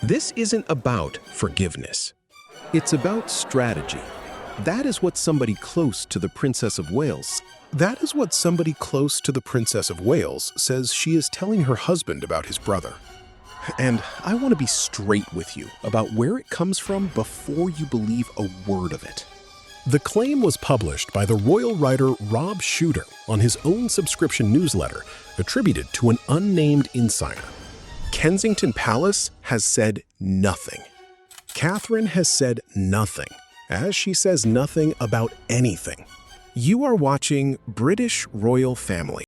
This isn't about forgiveness. It's about strategy. That is what somebody close to the Princess of Wales says she is telling her husband about his brother. And I want to be straight with you about where it comes from before you believe a word of it. The claim was published by the royal writer Rob Shuter on his own subscription newsletter, attributed to an unnamed insider. Kensington Palace has said nothing. Catherine has said nothing, as she says nothing about anything. You are watching British Royal Family.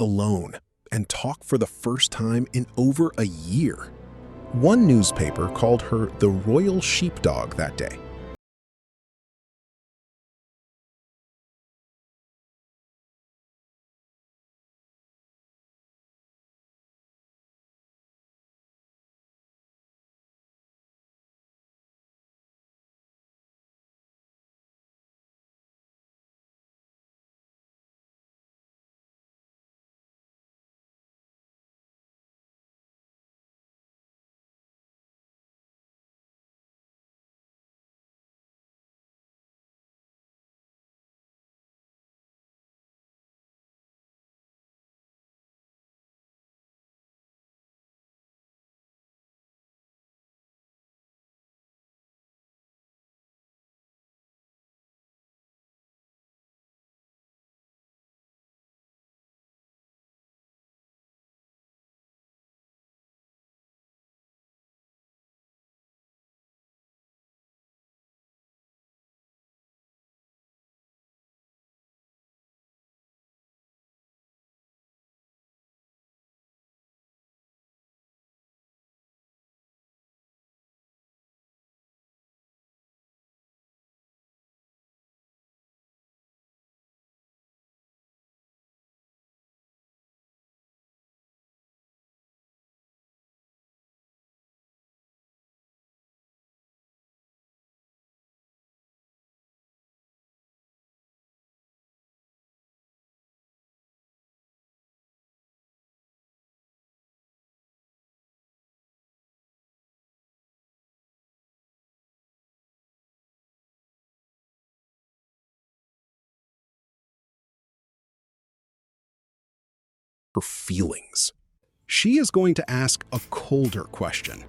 Alone and talk for the first time in over a year. One newspaper called her the royal sheepdog that day. her feelings. She is going to ask a colder question.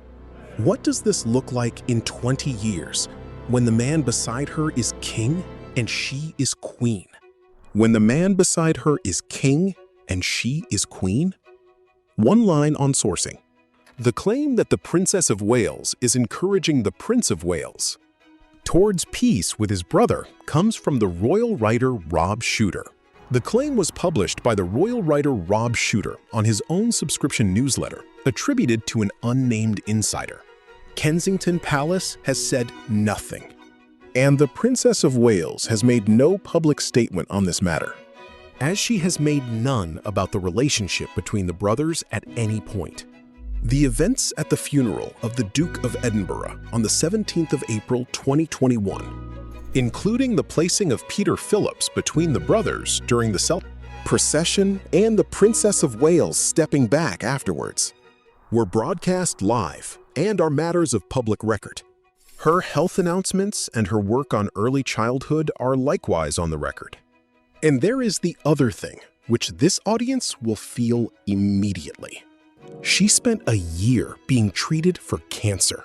What does this look like in 20 years when the man beside her is king and she is queen? When the man beside her is king and she is queen? One line on sourcing. The claim that the Princess of Wales is encouraging the Prince of Wales towards peace with his brother comes from the royal writer Rob Shuter. The claim was published by the royal writer Rob Shuter on his own subscription newsletter, attributed to an unnamed insider. Kensington Palace has said nothing, and the Princess of Wales has made no public statement on this matter, as she has made none about the relationship between the brothers at any point. The events at the funeral of the Duke of Edinburgh on the 17th of April 2021, including the placing of Peter Phillips between the brothers during the procession and the Princess of Wales stepping back afterwards, were broadcast live and are matters of public record. Her health announcements and her work on early childhood are likewise on the record. And there is the other thing, which this audience will feel immediately. She spent a year being treated for cancer.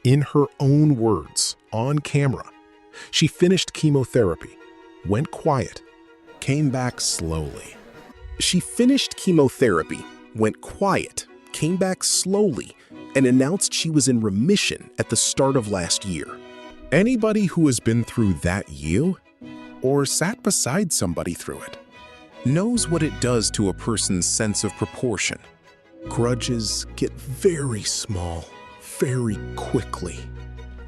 In her own words, on camera, she finished chemotherapy, went quiet, came back slowly. She finished chemotherapy, went quiet, came back slowly, and announced she was in remission at the start of last year. Anybody who has been through that yield, or sat beside somebody through it, knows what it does to a person's sense of proportion. Grudges get very small, very quickly.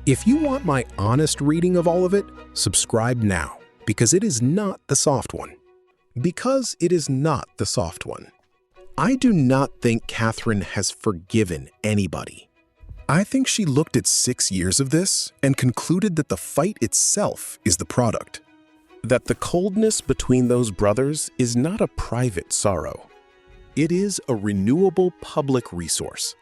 If you want my honest reading of all of it, subscribe now, because it is not the soft one. Because it is not the soft one. I do not think Catherine has forgiven anybody. I think she looked at 6 years of this and concluded that the fight itself is the product. That the coldness between those brothers is not a private sorrow. It is a renewable public resource.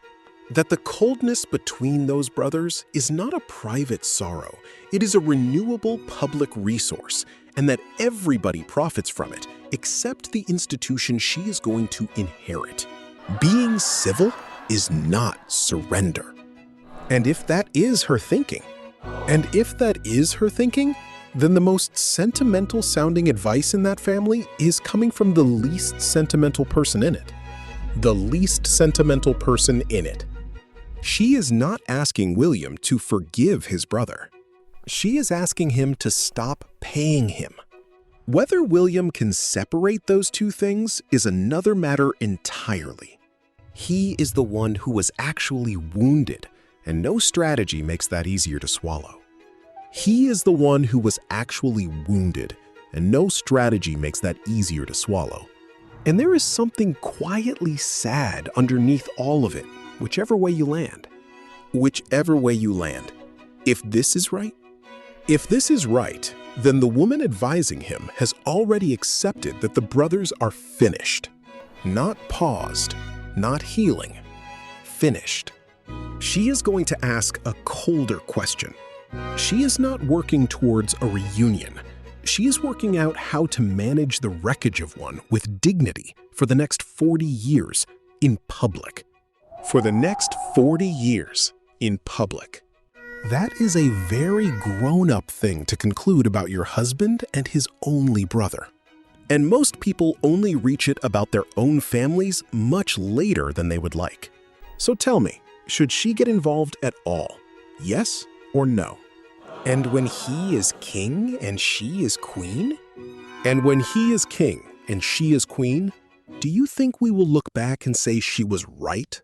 That the coldness between those brothers is not a private sorrow. It is a renewable public resource, and that everybody profits from it, except the institution she is going to inherit. Being civil is not surrender. And if that is her thinking, then the most sentimental sounding advice in that family is coming from the least sentimental person in it. The least sentimental person in it. She is not asking William to forgive his brother. She is asking him to stop paying him. Whether William can separate those two things is another matter entirely. He is the one who was actually wounded, and no strategy makes that easier to swallow. He is the one who was actually wounded, and no strategy makes that easier to swallow. And there is something quietly sad underneath all of it, whichever way you land. Whichever way you land. If this is right, then the woman advising him has already accepted that the brothers are finished. Not paused, not healing. Finished. She is going to ask a colder question. She is not working towards a reunion. She is working out how to manage the wreckage of one with dignity for the next 40 years in public. For the next 40 years in public. That is a very grown-up thing to conclude about your husband and his only brother. And most people only reach it about their own families much later than they would like. So tell me, should she get involved at all? Yes or no? And when he is king and she is queen? And when he is king and she is queen, do you think we will look back and say she was right?